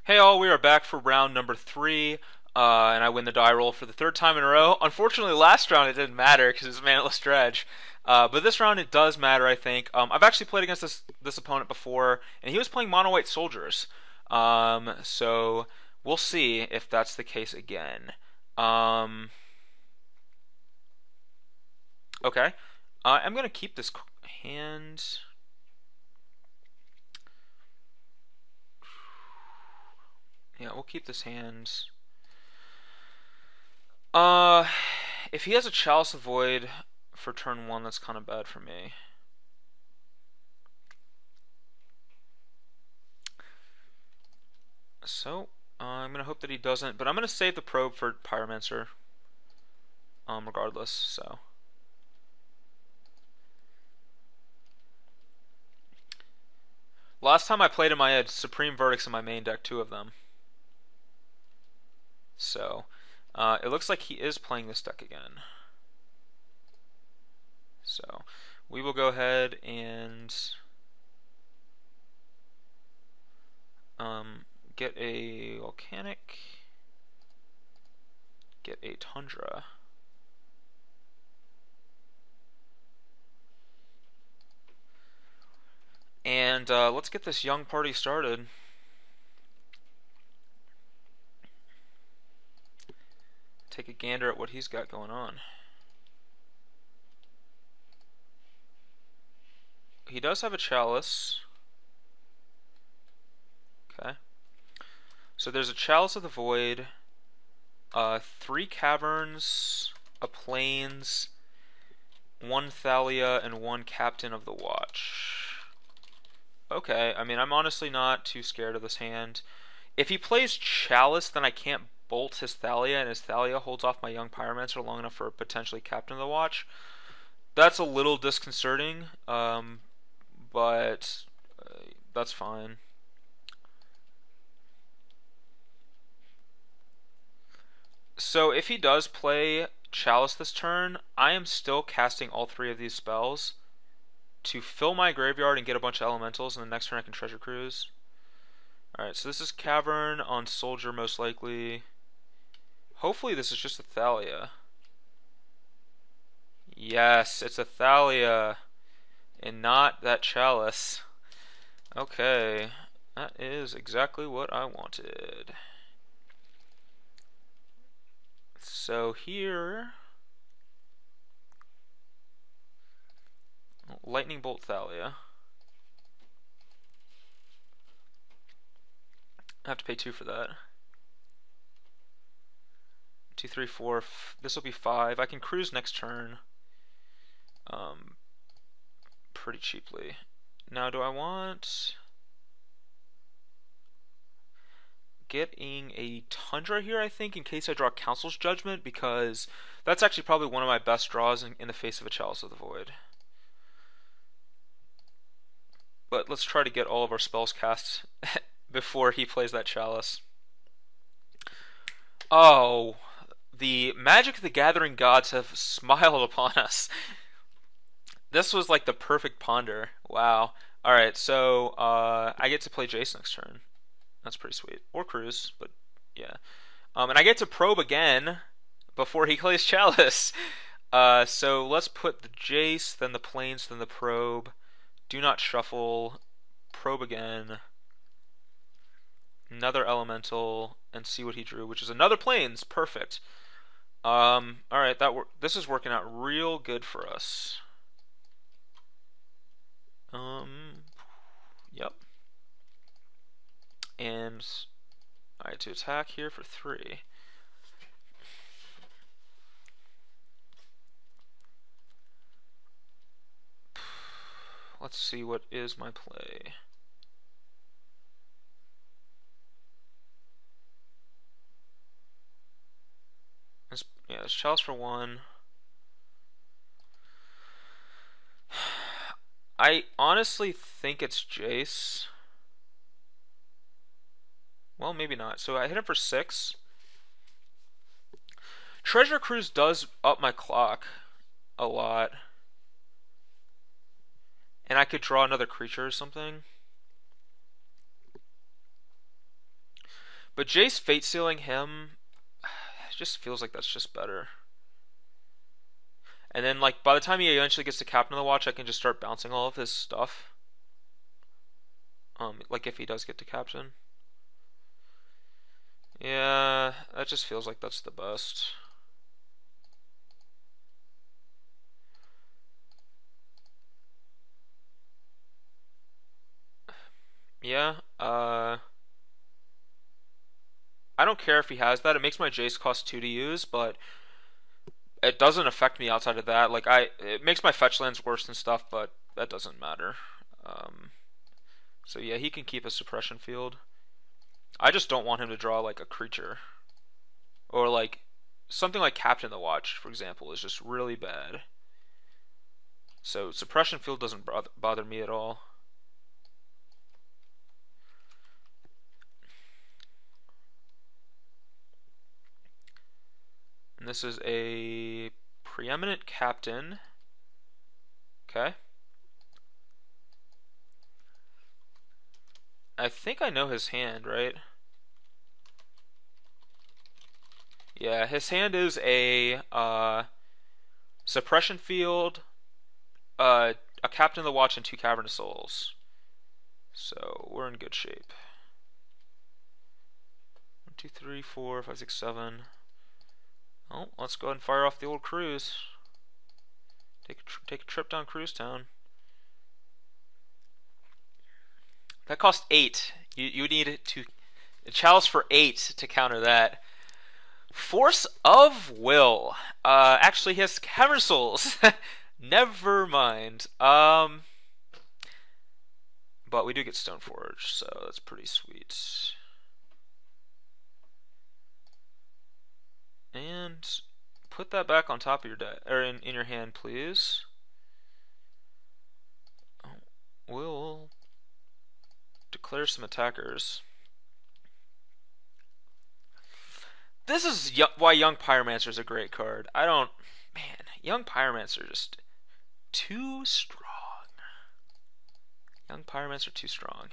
Hey all, we are back for round number 3, and I win the die roll for the third time in a row. Unfortunately, last round it didn't matter because it was manless dredge, but this round it does matter. I think I've actually played against this opponent before, and he was playing mono white soldiers. So we'll see if that's the case again. Um, okay, I'm gonna keep this hand. Yeah, we'll keep this hand. Uh, if he has a Chalice of Void for turn 1, that's kind of bad for me. So, I'm going to hope that he doesn't, but I'm going to save the probe for Pyromancer, regardless, so. Last time I played him, I had Supreme Verdicts in my main deck, 2 of them. So, it looks like he is playing this deck again. So, we will go ahead and get a Volcanic, get a Tundra. And let's get this young party started. Take a gander at what he's got going on. He does have a Chalice. Okay. So there's a Chalice of the Void, 3 Caverns, a Plains, 1 Thalia, and 1 Captain of the Watch. Okay, I mean, I'm honestly not too scared of this hand. If he plays Chalice, then I can't bolt his Thalia, and his Thalia holds off my young Pyromancer long enough for potentially Captain of the Watch. That's a little disconcerting, but that's fine. So if he does play Chalice this turn, I am still casting all 3 of these spells to fill my graveyard and get a bunch of elementals, and the next turn I can Treasure Cruise. Alright, so this is Cavern on Soldier most likely. Hopefully this is just a Thalia. Yes, it's a Thalia, and not that Chalice. Okay, that is exactly what I wanted. So here, Lightning Bolt Thalia. I have to pay 2 for that. 2, 3, 4. This will be 5. I can cruise next turn pretty cheaply. Now, do I want getting a Tundra here, I think, in case I draw Council's Judgment, because that's actually probably one of my best draws in the face of a Chalice of the Void. But let's try to get all of our spells cast before he plays that Chalice. Oh, the Magic of the Gathering gods have smiled upon us. This was like the perfect ponder. Wow. Alright, so I get to play Jace next turn. That's pretty sweet. Or Cruise, but yeah. And I get to probe again before he plays Chalice. So let's put the Jace, then the Plains, then the probe. Do not shuffle. Probe again. Another elemental, and see what he drew, which is another Plains. Perfect. Alright, this is working out real good for us. Yep. And alright, to attack here for 3. Let's see what is my play. Yeah, there's Chalice for 1. I honestly think it's Jace. Well, maybe not. So I hit him for 6. Treasure Cruise does up my clock a lot. And I could draw another creature or something. But Jace fate sealing him, it just feels like that's just better. And then like by the time he eventually gets to Captain of the Watch, I can just start bouncing all of his stuff. Like if he does get to Captain. Yeah, that just feels like that's the best. Yeah, I don't care if he has that. It makes my Jace cost 2 to use, but it doesn't affect me outside of that. Like it makes my fetch lands worse and stuff, but that doesn't matter. Um, so yeah, he can keep a suppression field. I just don't want him to draw like a creature or like something like Captain the Watch, for example, is just really bad. So suppression field doesn't bother me at all. And this is a preeminent captain. Okay. I think I know his hand, right? Yeah, his hand is a suppression field, a Captain of the Watch, and 2 Cavernous Souls. So we're in good shape. 1, 2, 3, 4, 5, 6, 7. Oh, let's go ahead and fire off the old cruise. Take a trip down Cruise Town. That cost 8. You need to a chalice for 8 to counter that. Force of Will. Actually, he has Cavern Souls. Never mind. But we do get Stoneforge, so that's pretty sweet. And put that back on top of your deck, or in your hand, please. We'll declare some attackers. This is why Young Pyromancer is a great card. Man, Young Pyromancer just too strong. Young Pyromancer too strong.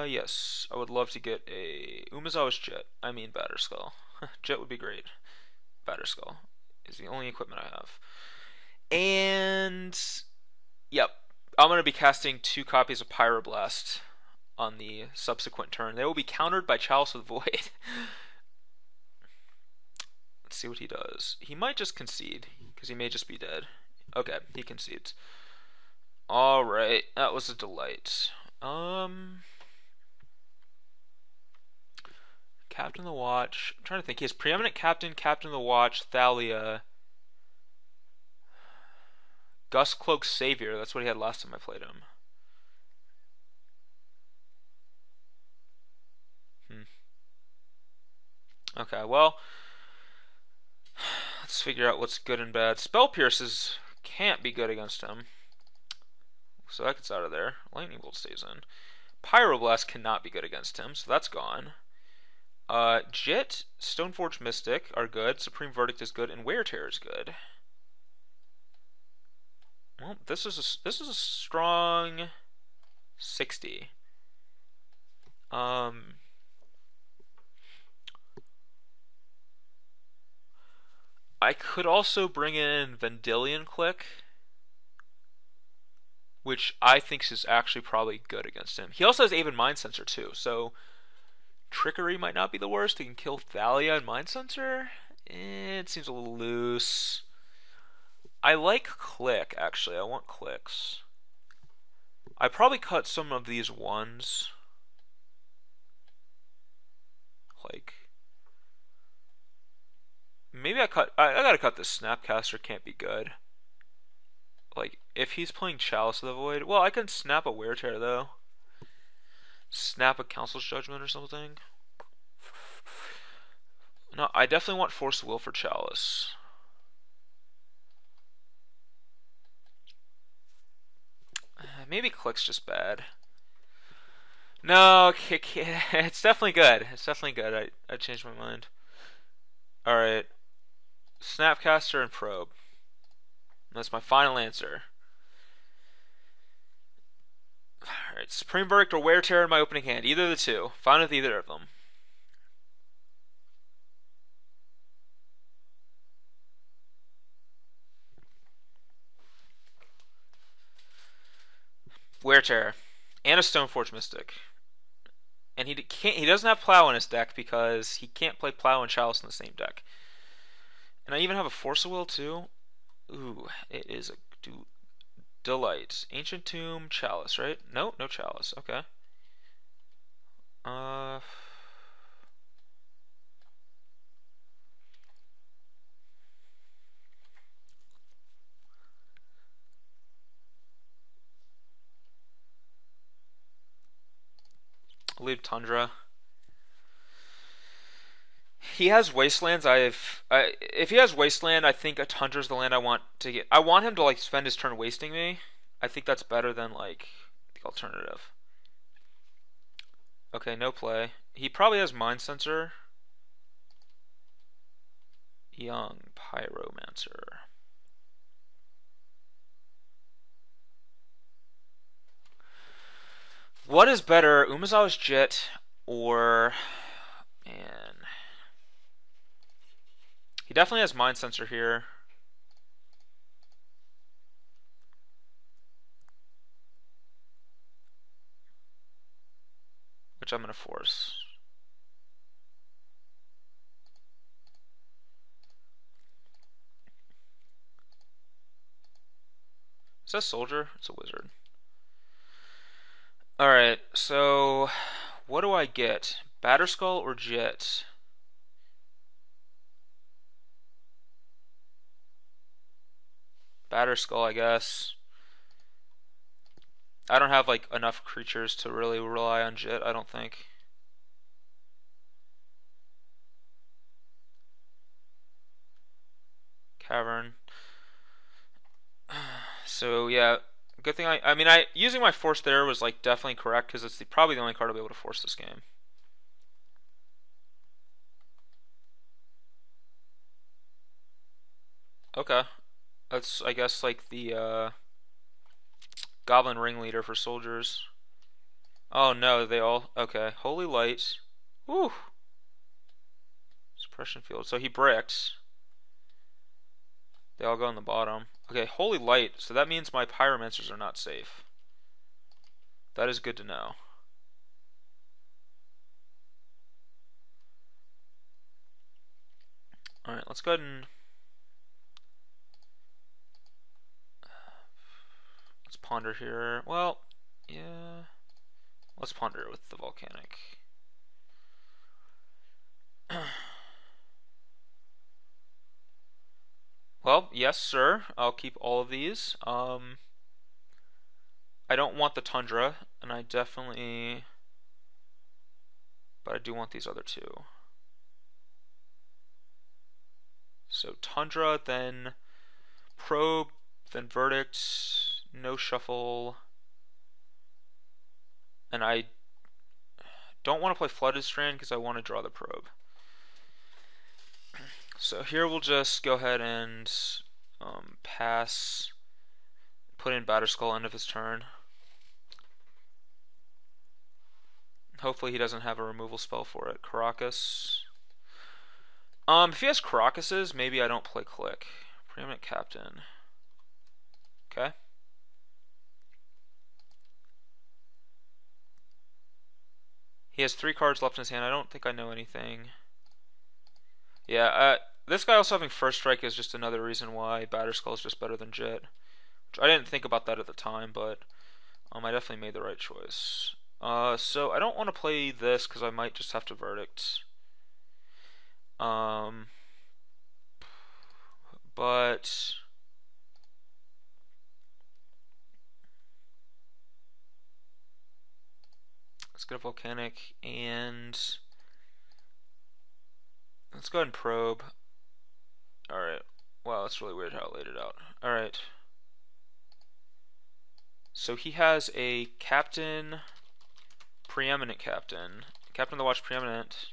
Yes, I would love to get a Umazawa's Jet. I mean Batterskull. Jet would be great. Batterskull is the only equipment I have. And yep, I'm going to be casting 2 copies of Pyroblast on the subsequent turn. They will be countered by Chalice of the Void. Let's see what he does. He might just concede, because he may just be dead. Okay, he concedes. Alright, that was a delight. Captain of the Watch. I'm trying to think. He has Preeminent Captain, Captain of the Watch, Thalia, Gustcloak Savior. That's what he had last time I played him. Okay, well, let's figure out what's good and bad. Spell Pierces can't be good against him, so that gets out of there. Lightning Bolt stays in. Pyroblast cannot be good against him, so that's gone. Jit, Stoneforge Mystic are good. Supreme Verdict is good, and Wear Tear is good. Well, this is a strong 60. I could also bring in Vendilion Click, which I think is actually probably good against him. He also has Aven Mind Sensor too, so Trickery might not be the worst. He can kill Thalia and Mind Sensor. It seems a little loose. I like Click, actually. I want clicks. I probably cut some of these ones. Like, maybe I gotta cut this Snapcaster, can't be good. Like, if he's playing Chalice of the Void, well, I can snap a Wear Tear though. Snap a Council's Judgment or something. No, I definitely want Force of Will for Chalice. Maybe Click's just bad. No, it's definitely good. It's definitely good. I changed my mind. Alright. Snapcaster and Probe. That's my final answer. Alright, Supreme Verdict or Wear Terror in my opening hand. Either of the two. Fine with either of them. Wear Terror. And a Stoneforge Mystic. And he doesn't have Plow in his deck because he can't play Plow and Chalice in the same deck. And I even have a Force of Will too. Ooh, it is a delight. Ancient Tomb, Chalice, right? No, no Chalice. Okay. Uh, I'll leave Tundra. He has Wastelands. If he has Wasteland, I think a Tundra's the land I want to get. I want him to like spend his turn wasting me. I think that's better than like the alternative. Okay, no play. He probably has Mind Sensor. Young Pyromancer. What is better, Umezawa's Jit or man? He definitely has Mind Sensor here. Which I'm gonna force. Is that a soldier? It's a wizard. Alright, so what do I get? Batterskull or Jet? Batterskull, I guess. I don't have like enough creatures to really rely on Jet, I don't think. Cavern. So yeah, good thing I mean I using my force there was like definitely correct because it's probably the only card I'll be able to force this game. Okay. That's I guess like the Goblin Ringleader for soldiers. Oh no, they all okay. Holy Light. Woo. Suppression field. So he bricked. They all go on the bottom. Okay, Holy Light. So that means my Pyromancers are not safe. That is good to know. Alright, let's go ahead and let's ponder here. Well, yeah. Let's ponder it with the volcanic. Well, yes, sir. I'll keep all of these. I don't want the Tundra, and I definitely... But I do want these other two. So Tundra, then Probe, then Verdict, no Shuffle. And I don't want to play Flooded Strand because I want to draw the Probe. So here we'll just go ahead and pass, put in Batterskull end of his turn. Hopefully he doesn't have a removal spell for it. Caracas. If he has Caracases, maybe I don't play Click. Preeminent Captain. Okay. He has 3 cards left in his hand. I don't think I know anything. Yeah, this guy also having First Strike is just another reason why Batterskull is just better than Jet. I didn't think about that at the time, but I definitely made the right choice. So I don't want to play this because I might just have to Verdict. But let's get a Volcanic and let's go ahead and Probe. Alright. Wow, that's really weird how it laid it out. Alright. So he has a Captain, Preeminent Captain, Captain of the Watch Preeminent,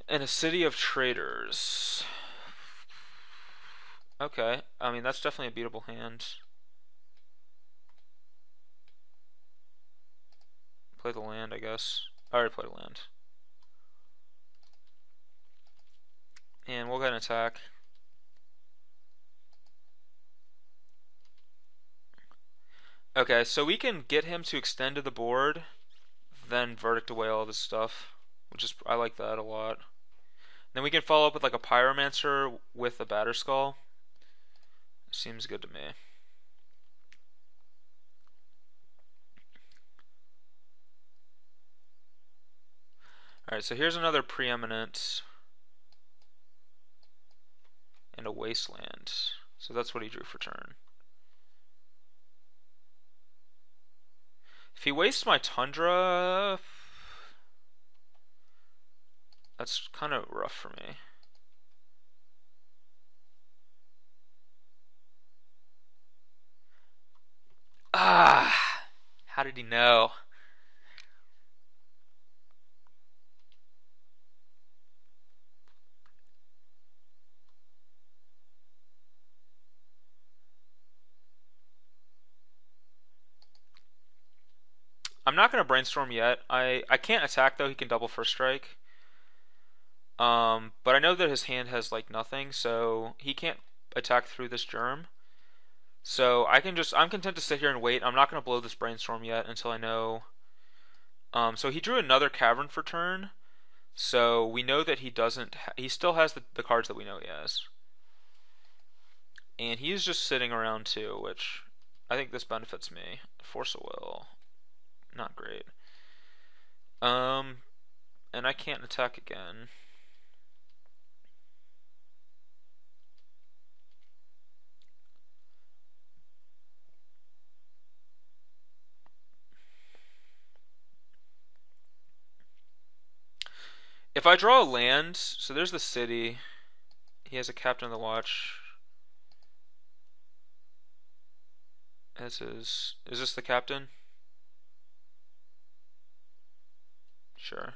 and a City of Traders. Okay, I mean that's definitely a beatable hand. play the land, I guess. I already played a land. And we'll go ahead and attack. Okay, so we can get him to extend to the board, then verdict away all this stuff, which is, I like that a lot. Then we can follow up with like a Pyromancer with a Batterskull. Seems good to me. Alright, so here's another Preeminent and a Wasteland. So that's what he drew for turn. If he wastes my Tundra, that's kind of rough for me. Ah! How did he know? I'm not going to brainstorm yet. I can't attack though. He can double first strike. But I know that his hand has like nothing, so he can't attack through this germ. So I'm content to sit here and wait. I'm not going to blow this brainstorm yet until I know. So he drew another cavern for turn. So we know that he still has the cards that we know he has. And he's just sitting around too, which I think this benefits me. Force of Will. Not great. And I can't attack again. If I draw a land, so there's the city. He has a captain of the watch. Is this the captain? Sure.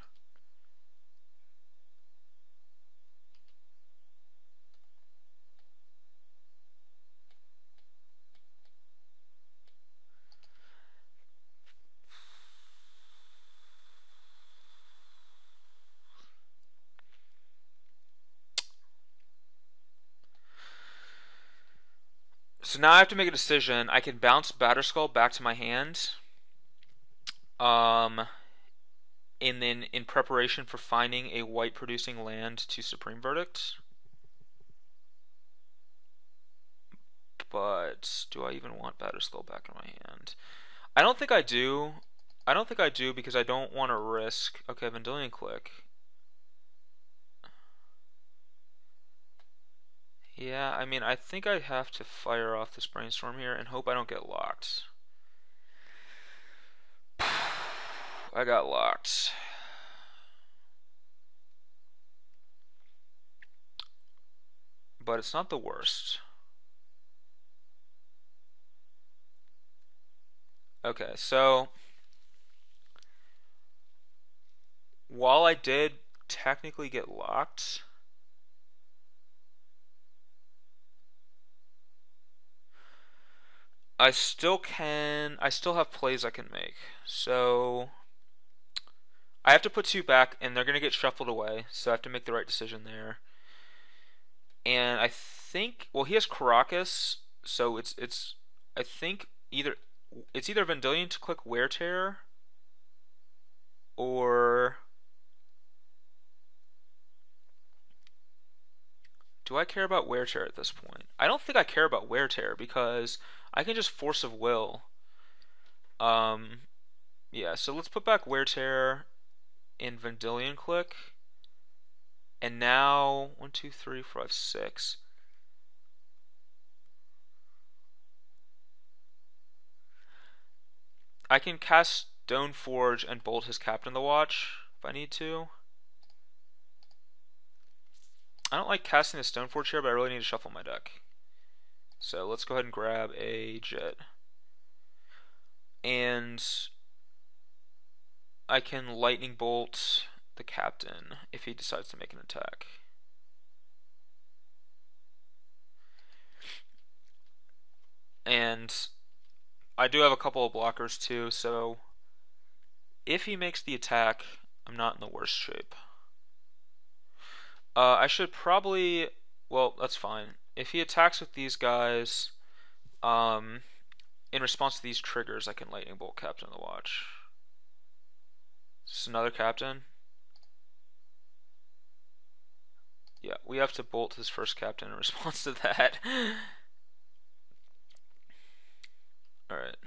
So now I have to make a decision. I can bounce Batterskull back to my hand. And then in preparation for finding a white producing land to Supreme Verdict. But do I even want Batterskull back in my hand? I don't think I do. I don't think I do because I don't want to risk. Okay, Vendilion Click. Yeah, I mean, I think I have to fire off this brainstorm here and hope I don't get locked. I got locked. But it's not the worst. Okay, so while I did technically get locked, I still have plays I can make. So I have to put two back and they're going to get shuffled away, so I have to make the right decision there. And I think, well, he has Caracas, so I think it's either Vendilion to click Wear Tear or do I care about Wear Tear at this point? I don't think I care about Wear Tear because I can just Force of Will. Yeah, so let's put back Wear Tear in Vendilion Click. And now 1, 2, 3, 4, 5, 6. I can cast Stoneforge and bolt his Captain of the Watch if I need to. I don't like casting the Stoneforge here, but I really need to shuffle my deck. So let's go ahead and grab a Jet. And I can Lightning Bolt the Captain if he decides to make an attack. And I do have a couple of blockers too, so if he makes the attack, I'm not in the worst shape. I should probably, well, that's fine. If he attacks with these guys, in response to these triggers, I can lightning bolt Captain of the Watch. Is this another captain? Yeah, we have to bolt his first captain in response to that. Alright.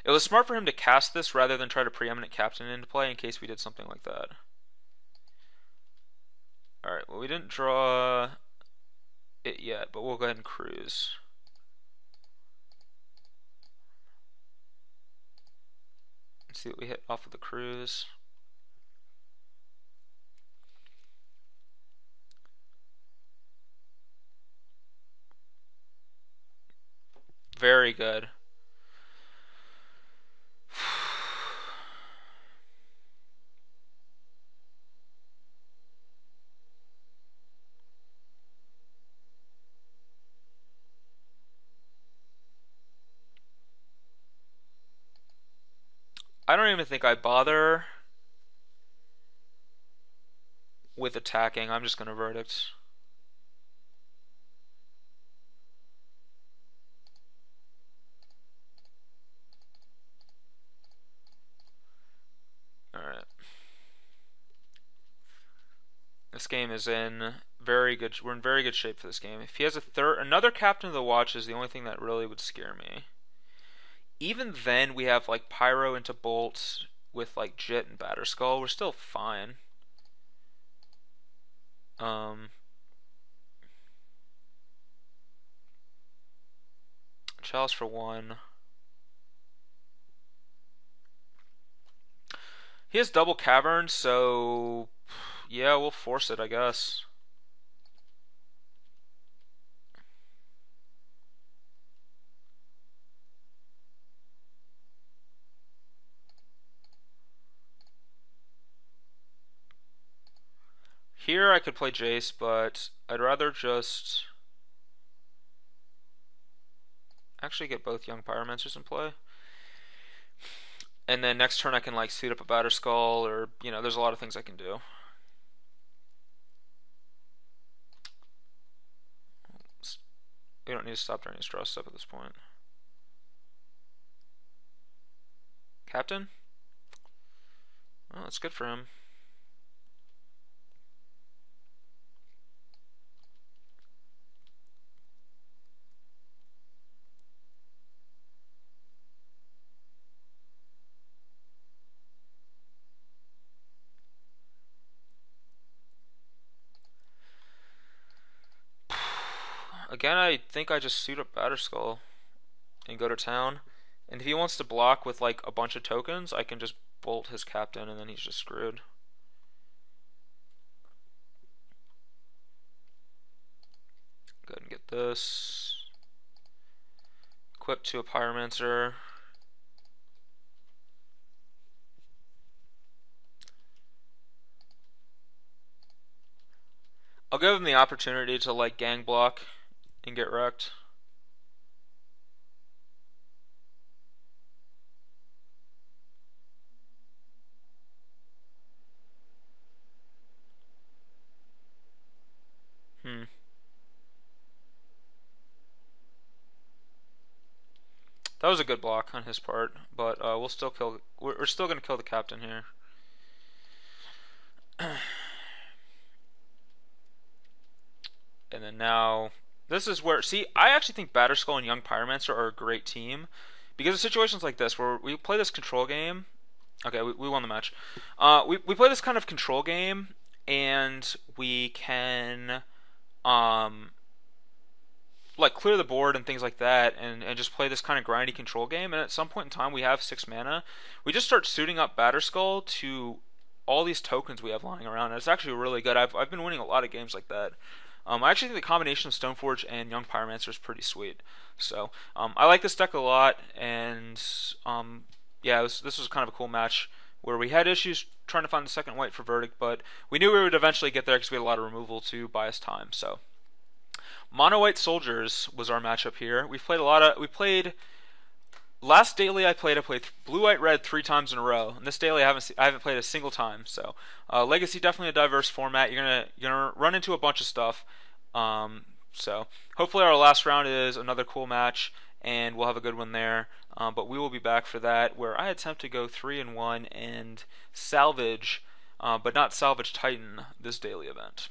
It was smart for him to cast this rather than try to preeminent captain into play in case we did something like that. Alright, well we didn't draw it yet, but we'll go ahead and cruise. Let's see what we hit off of the cruise. Very good. I don't even think I bother with attacking. I'm just going to verdict. Alright. This game is in very good. We're in very good shape for this game. If he has another Captain of the Watch is the only thing that really would scare me. Even then, we have like Pyro into Bolt with like Jit and Batterskull. We're still fine. Chalice for 1. He has double cavern, so yeah, we'll force it, I guess. Here I could play Jace, but I'd rather just actually get both Young Pyromancers in play. And then next turn I can like suit up a Batterskull, or you know, there's a lot of things I can do. We don't need to stop during his draw step at this point. Captain? Well, that's good for him. Again, I think I just suit up Batterskull and go to town. And if he wants to block with like a bunch of tokens, I can just bolt his captain and then he's just screwed. Go ahead and get this. Equip to a Pyromancer. I'll give him the opportunity to like gang block and get wrecked. That was a good block on his part, but we'll still kill. We're still gonna kill the captain here. And then now, this is where, see, I actually think Batterskull and Young Pyromancer are a great team. Because of situations like this, where we play this control game. Okay, we won the match. We play this kind of control game, and we can, like, clear the board and things like that, and just play this kind of grindy control game. And at some point in time, we have 6 mana. We just start suiting up Batterskull to all these tokens we have lying around. And it's actually really good. I've been winning a lot of games like that. I actually think the combination of Stoneforge and Young Pyromancer is pretty sweet. So I like this deck a lot, and yeah, this was kind of a cool match where we had issues trying to find the second white for Verdict, but we knew we would eventually get there because we had a lot of removal to buy us time. So Mono White Soldiers was our matchup here. We played last daily I played blue, white, red 3 times in a row. And this daily I haven't played a single time. So Legacy definitely a diverse format. You're gonna run into a bunch of stuff. So hopefully our last round is another cool match, and we'll have a good one there. But we will be back for that, where I attempt to go 3-1 and salvage, but not salvage Titan this daily event.